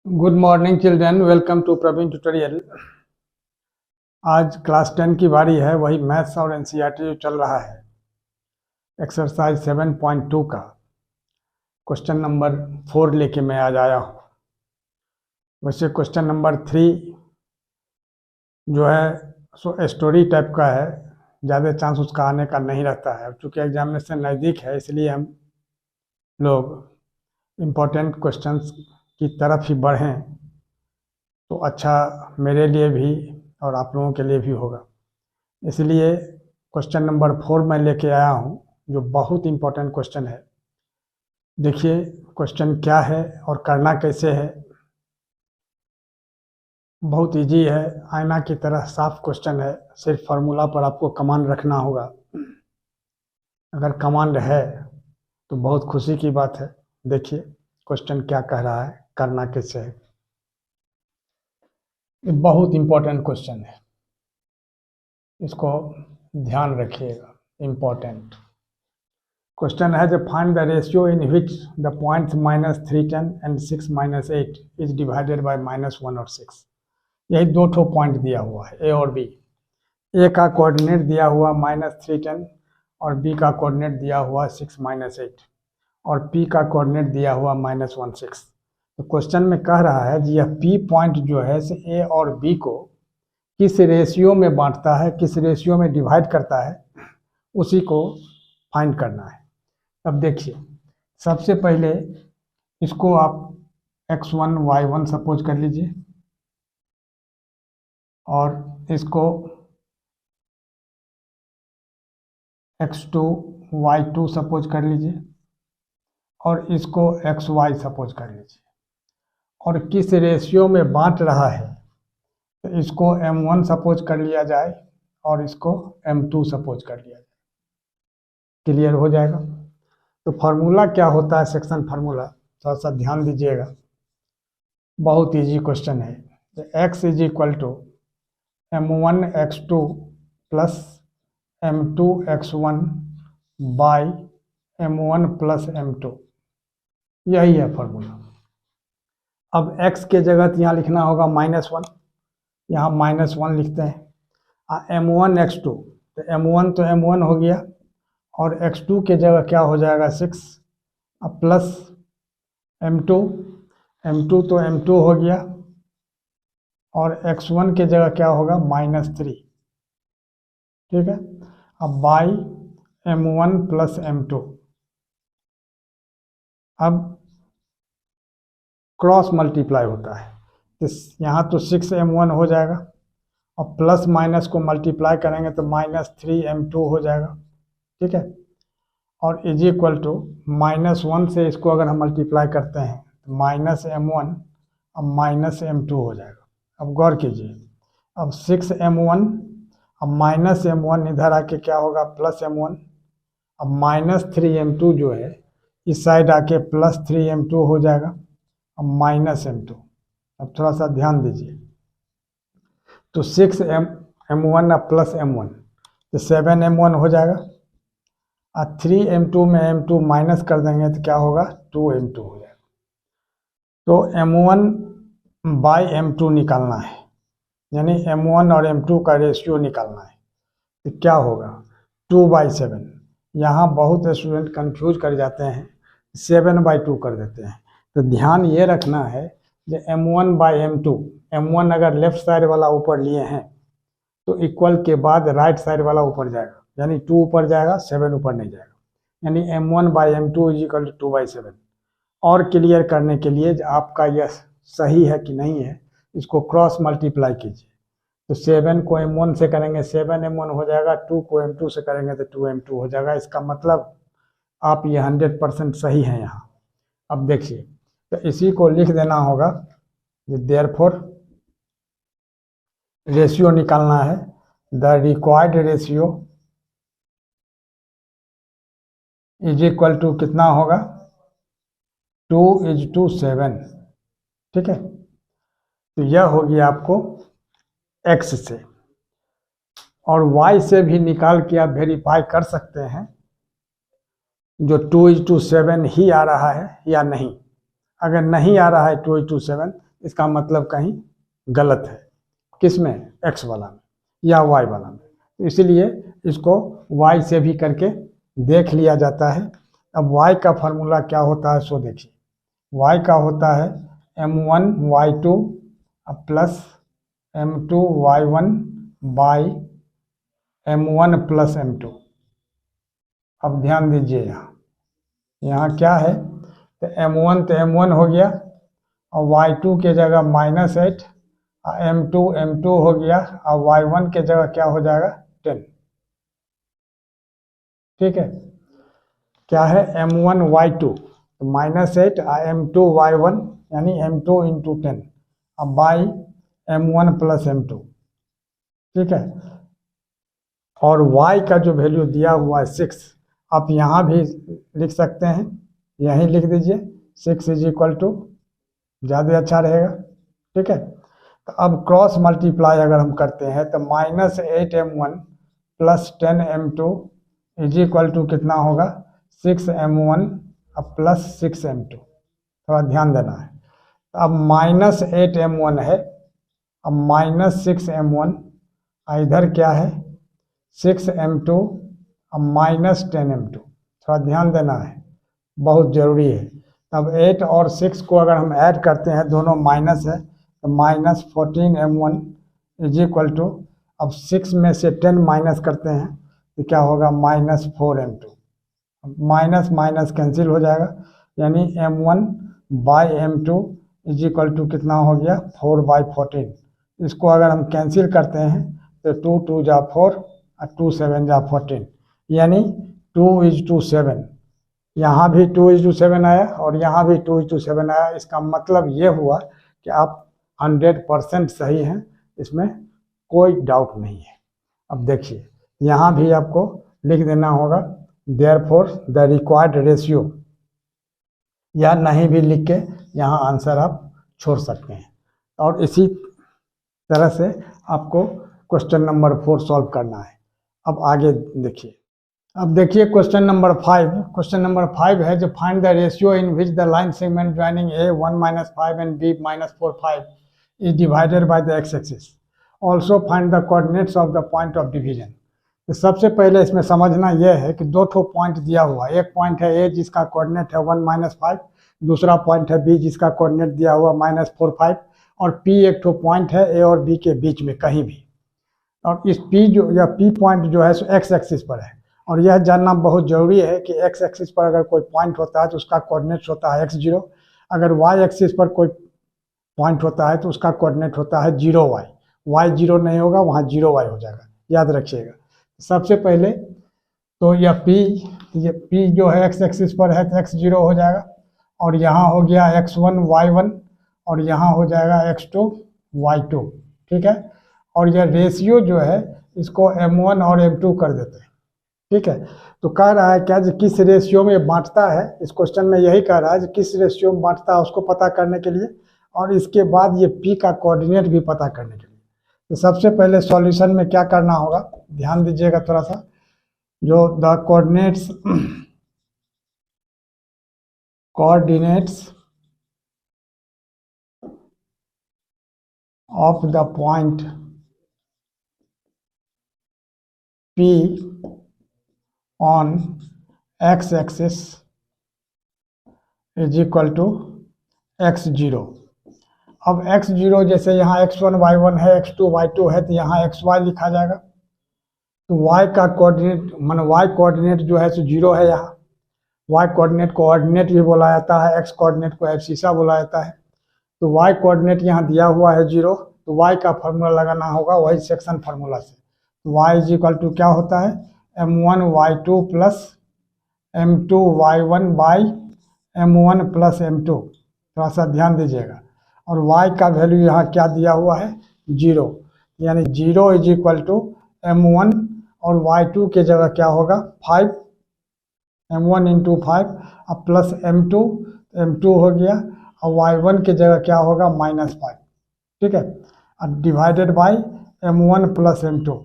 Good morning children, welcome to Praveen tutorial. आज class 10 की बारी है। वही मैथ्स और एनसीईआरटी जो चल रहा है, एक्सरसाइज 7.2 का क्वेश्चन नंबर 4 लेके मैं आज आया हूँ। वैसे क्वेश्चन नंबर 3 जो है सो स्टोरी टाइप का है, ज़्यादा चांस उसका आने का नहीं रहता है। चूँकि एग्जामिनेशन नज़दीक है, इसलिए हम लोग इम्पोर्टेंट क्वेश्चंस की तरफ ही बढ़ें तो अच्छा मेरे लिए भी और आप लोगों के लिए भी होगा। इसलिए क्वेश्चन नंबर 4 मैं लेके आया हूँ, जो बहुत इम्पोर्टेंट क्वेश्चन है। देखिए क्वेश्चन क्या है और करना कैसे है। बहुत इजी है, आईना की तरह साफ क्वेश्चन है। सिर्फ फार्मूला पर आपको कमांड रखना होगा। अगर कमांड है तो बहुत खुशी की बात है। देखिए क्वेश्चन क्या कह रहा है, करना कैसे है। ये बहुत इम्पोर्टेंट क्वेश्चन है, इसको ध्यान रखिएगा। इम्पोर्टेंट क्वेश्चन है जो find the ratio in which the points -310 and 6-8 is divided by -1 और 6। यही दो ठो पॉइंट दिया हुआ है, ए और बी। ए का कोऑर्डिनेट दिया हुआ -310 और बी का कोऑर्डिनेट दिया हुआ 6-8 और पी का कोऑर्डिनेट दिया हुआ -16। तो क्वेश्चन में कह रहा है कि यह पी पॉइंट जो है से ए और बी को किस रेशियो में बांटता है, किस रेशियो में डिवाइड करता है, उसी को फाइंड करना है। अब देखिए सबसे पहले इसको आप x1 y1 सपोज कर लीजिए और इसको x2 y2 सपोज कर लीजिए और इसको xy सपोज कर लीजिए। और किस रेशियो में बांट रहा है तो इसको m1 सपोज कर लिया जाए और इसको m2 सपोज कर लिया जाए। क्लियर हो जाएगा। तो फार्मूला क्या होता है, सेक्शन फार्मूला थोड़ा सा ध्यान दीजिएगा। बहुत इजी क्वेश्चन है। तो x is equal to m1 x2 plus m2 x1 by m1 plus m2, यही है फार्मूला। अब x के जगह यहाँ लिखना होगा -1, यहाँ -1 लिखते हैं। m1 x2 तो m1 तो m1 हो गया और x2 के जगह क्या हो जाएगा 6, अब प्लस m2 तो m2 हो गया और x1 के जगह क्या होगा -3। ठीक है। अब बाई m1 प्लस m2, अब क्रॉस मल्टीप्लाई होता है। यहाँ तो 6m1 हो जाएगा और प्लस माइनस को मल्टीप्लाई करेंगे तो -3m2 हो जाएगा। ठीक है। और इज इक्वल टू -1 से इसको अगर हम मल्टीप्लाई करते हैं तो -m1 अब -m2 हो जाएगा। अब गौर कीजिए, अब 6m1 अब -m1 इधर आके क्या होगा +m1, अब -3m2 जो है इस साइड आके +3m2 हो जाएगा, अब -m2। अब थोड़ा सा ध्यान दीजिए, तो 6m1 अब +m1 तो 7m1 हो जाएगा और 3m2 में m2 माइनस कर देंगे तो क्या होगा 2m2 हो जाएगा। तो m1 बाई m2 निकालना है, यानी m1 और m2 का रेशियो निकालना है। तो क्या होगा 2/7। यहाँ बहुत स्टूडेंट कंफ्यूज कर जाते हैं, 7/2 कर देते हैं। तो ध्यान ये रखना है कि m1/m2, m1 अगर लेफ्ट साइड वाला ऊपर लिए हैं तो इक्वल के बाद राइट साइड वाला ऊपर जाएगा, यानी 2 ऊपर जाएगा 7 ऊपर नहीं जाएगा, यानी m1/m2 इज इक्वल टू 2/7। और क्लियर करने के लिए आपका यह सही है कि नहीं है, इसको क्रॉस मल्टीप्लाई कीजिए। तो 7 को m1 से करेंगे 7m1 हो जाएगा, 2 को m2 से करेंगे तो 2m2 हो जाएगा। इसका मतलब आप ये 100% सही हैं यहाँ। अब देखिए, तो इसी को लिख देना होगा, देयरफॉर रेशियो निकालना है। The required ratio is equal to कितना होगा 2:7। ठीक है। तो यह होगी आपको x से, और y से भी निकाल के आप वेरीफाई कर सकते हैं जो 2:7 ही आ रहा है या नहीं। अगर नहीं आ रहा है 2:7 इसका मतलब कहीं गलत है। किस में? एक्स वाला में या वाई वाला में। तो इसीलिए इसको वाई से भी करके देख लिया जाता है। अब वाई का फार्मूला क्या होता है सो देखिए। वाई का होता है m1 y2 plus m2 y1 by m1 plus m2। अब ध्यान दीजिए, यहाँ क्या है, तो m1 हो गया और y2 के जगह -8 और m2 हो गया और y1 के जगह क्या हो जाएगा 10। ठीक है, क्या है m1 y2 तो -8 और m2 y1 यानी m2 इंटू 10 अब बाई m1 प्लस m2। ठीक है, और y का जो वैल्यू दिया हुआ है 6, आप यहाँ भी लिख सकते हैं, यहीं लिख दीजिए 6 इज इक्वल टू, ज़्यादा अच्छा रहेगा। ठीक है, तो अब क्रॉस मल्टीप्लाई अगर हम करते हैं तो -8m1 plus 10m2 is equal to कितना होगा 6m1 प्लस 6m2। थोड़ा ध्यान देना है। अब -8m1 है, अब -6m1, इधर क्या है 6m2 अब -10m2। थोड़ा ध्यान देना है, बहुत ज़रूरी है। अब 8 और 6 को अगर हम ऐड करते हैं, दोनों माइनस है, तो -14m1 इज इक्वल टू, अब 6 में से 10 माइनस करते हैं तो क्या होगा -4m2। माइनस माइनस कैंसिल हो जाएगा, यानी m1 by m2 is equal to कितना हो गया 4/14। इसको अगर हम कैंसिल करते हैं तो 2 2 जा 4 और 2 7 जा 14, यानी 2:7। यहाँ भी 2:7 आया और यहाँ भी 2:7 आया। इसका मतलब ये हुआ कि आप 100% सही हैं, इसमें कोई डाउट नहीं है। अब देखिए, यहाँ भी आपको लिख देना होगा देयरफॉर द रिक्वायर्ड रेशियो, या नहीं भी लिख के यहाँ आंसर आप छोड़ सकते हैं। और इसी तरह से आपको क्वेश्चन नंबर 4 सॉल्व करना है। अब आगे देखिए, अब देखिए क्वेश्चन नंबर 5। क्वेश्चन नंबर 5 है जो find the ratio in which the line segment joining A 1 - 5 and B -4 5 is divided by the x axis. Also find the coordinates of the point of division. तो सबसे पहले इसमें समझना यह है कि दो ठो पॉइंट दिया हुआ है। एक पॉइंट है A जिसका कोऑर्डिनेट है 1 - 5, दूसरा पॉइंट है B जिसका कोऑर्डिनेट दिया हुआ -4 5, और P एक ठो पॉइंट है A और B के बीच में कहीं भी। और इस P जो या P पॉइंट जो है सो एक्स एक्सिस पर है, और यह जानना बहुत जरूरी है कि एक्स एक्सिस पर अगर कोई पॉइंट होता है तो उसका कोऑर्डिनेट होता है x0। अगर वाई एक्सिस पर कोई पॉइंट होता है तो उसका कोऑर्डिनेट होता है 0y। y 0 नहीं होगा, वहाँ 0y हो जाएगा, याद रखिएगा। सबसे पहले तो यह P जो है एक्स एक्सिस पर है तो x0 हो जाएगा, और यहाँ हो गया x1 y1, और यहाँ हो जाएगा x2 y2। ठीक है, और यह रेशियो जो है इसको m1 और m2 कर देते हैं। ठीक है, तो कह रहा है क्या, किस रेशियो में बांटता है। इस क्वेश्चन में यही कह रहा है किस रेशियो में बांटता है उसको पता करने के लिए, और इसके बाद ये P का कोऑर्डिनेट भी पता करने के लिए। तो सबसे पहले सॉल्यूशन में क्या करना होगा, ध्यान दीजिएगा थोड़ा सा, जो the coordinates of the point P on X axis is equal to x0। अब x0 जैसे यहाँ x1 y1 है, x2 y2 है, तो यहाँ xy लिखा जाएगा। तो y का कोऑर्डिनेट मान y कोऑर्डिनेट जो है सो 0 है। यहाँ y कोऑर्डिनेट को ऑर्डिनेट भी बोला जाता है, x कोऑर्डिनेट को एब्सिसा बोला जाता है। तो y कोऑर्डिनेट यहाँ दिया हुआ है 0, तो y का फार्मूला लगाना होगा वही सेक्शन फार्मूला से। तो y इज इक्वल टू क्या होता है m1 y2 plus m2 y1 by m1 plus m2। थोड़ा सा ध्यान दीजिएगा, और y का वैल्यू यहाँ क्या दिया हुआ है 0, यानी 0 इज इक्वल टू m1 और y2 के जगह क्या होगा 5, m1 इंटू 5 अब प्लस m2 हो गया, और y1 के जगह क्या होगा -5। ठीक है, अब divided by m1 plus m2।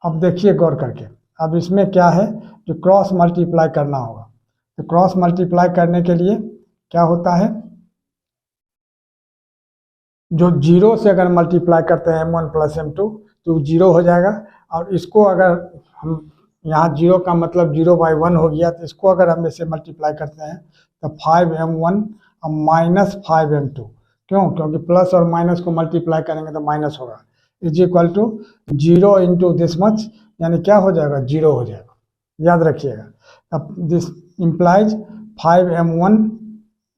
अब देखिए गौर करके, अब इसमें क्या है जो क्रॉस मल्टीप्लाई करना होगा। तो क्रॉस मल्टीप्लाई करने के लिए क्या होता है, जो जीरो से अगर मल्टीप्लाई करते हैं m1 प्लस m2 तो जीरो हो जाएगा। और इसको अगर हम यहाँ जीरो का मतलब 0/1 हो गया, तो इसको अगर हम इससे मल्टीप्लाई करते हैं तो 5m1 और माइनस 5m2। क्यों? क्योंकि प्लस और माइनस को मल्टीप्लाई करेंगे तो माइनस होगा, is equal to 0 into this much, यानी क्या हो जाएगा? 0 हो जाएगा। याद रखिएगा। अब this implies 5m1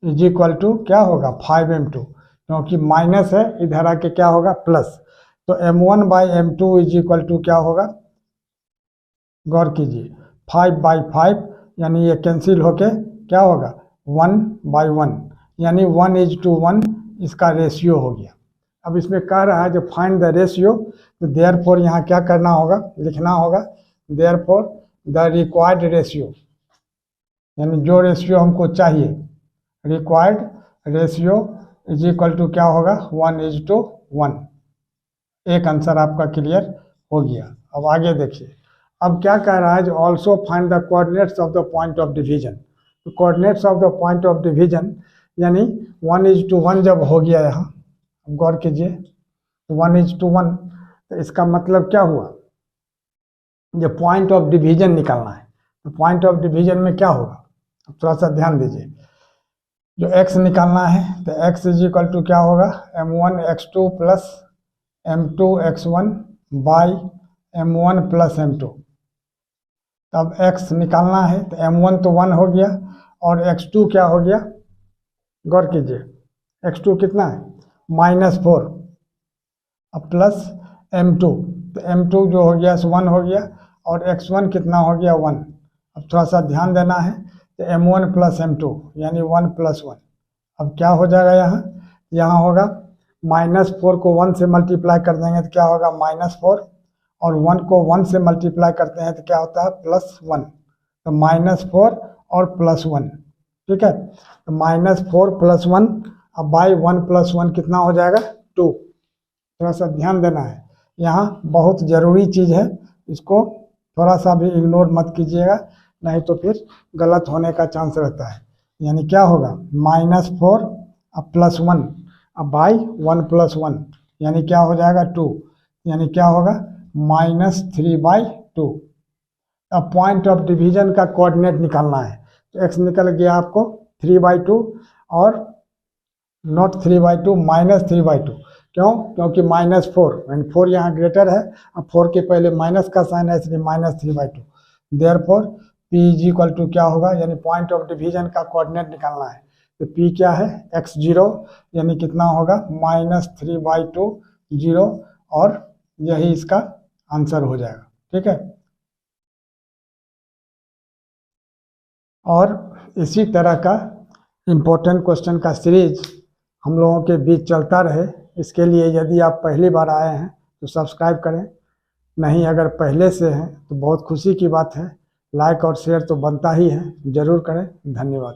is equal to क्या होगा? 5m2, क्योंकि माइनस है, इधर आके क्या होगा? प्लस। तो m1/m2 इज इक्वल टू क्या होगा? गौर कीजिए, 5/5, यानी ये कैंसिल होके क्या होगा? 1/1, यानी 1:1 इसका रेशियो हो गया। अब इसमें कह रहा है जो फाइंड द रेशियो, तो देयरफॉर यहाँ क्या करना होगा? लिखना होगा देयरफॉर द रिक्वायर्ड रेशियो, यानी जो रेशियो हमको चाहिए, required ratio is equal to क्या होगा? 1:1। एक आंसर आपका क्लियर हो गया। अब आगे देखिए, अब क्या कह रहा है? जो also find the coordinates of the point of division. तो coordinates of the point of division यानी 1:1 जब हो गया यहाँ, गौर कीजिए, 1:1, तो इसका मतलब क्या हुआ? जो पॉइंट ऑफ डिवीजन निकालना है, तो पॉइंट ऑफ डिवीजन में क्या होगा? अब थोड़ा सा ध्यान दीजिए। जो x निकालना है तो x इज इक्वल टू क्या होगा? m1x2 plus m2x1 by m1 plus m2। तब x निकालना है तो m1 तो 1 हो गया और x2 क्या हो गया? गौर कीजिए, x2 कितना है? -4। अब प्लस m2, तो m2 जो हो गया सो 1 हो गया और x1 कितना हो गया? 1। अब थोड़ा सा ध्यान देना है, तो m1 प्लस m2 यानी 1 + 1। अब क्या हो जाएगा यहाँ? यहाँ होगा -4 को 1 से मल्टीप्लाई कर देंगे तो क्या होगा? -4, और 1 को 1 से मल्टीप्लाई करते हैं तो क्या होता है? +1। तो -4 और +1, ठीक है। तो -4 + 1 अब बाई 1 + 1 कितना हो जाएगा? 2। थोड़ा सा ध्यान देना है, यहाँ बहुत ज़रूरी चीज़ है, इसको थोड़ा सा भी इग्नोर मत कीजिएगा, नहीं तो फिर गलत होने का चांस रहता है। यानी क्या होगा? -4 अब +1 अब बाई 1 + 1, यानी क्या हो जाएगा? 2, यानी क्या होगा? -3/2। अब पॉइंट ऑफ डिवीजन का कोऑर्डिनेट निकालना है, तो x निकल गया आपको 3/2 और नॉट 3/2, -3/2। क्यों? क्योंकि -4 एंड 4 यहाँ ग्रेटर है, अब 4 के पहले माइनस का साइन है, इसलिए -3/2। Therefore p is equal to क्या होगा? यानी पॉइंट ऑफ डिवीजन का कोऑर्डिनेट निकालना है, तो p क्या है? x0, यानी कितना होगा? -3/2 0, और यही इसका आंसर हो जाएगा, ठीक है। और इसी तरह का इम्पोर्टेंट क्वेश्चन का सीरीज हम लोगों के बीच चलता रहे, इसके लिए यदि आप पहली बार आए हैं तो सब्सक्राइब करें, नहीं अगर पहले से हैं तो बहुत खुशी की बात है, लाइक और शेयर तो बनता ही है, ज़रूर करें। धन्यवाद।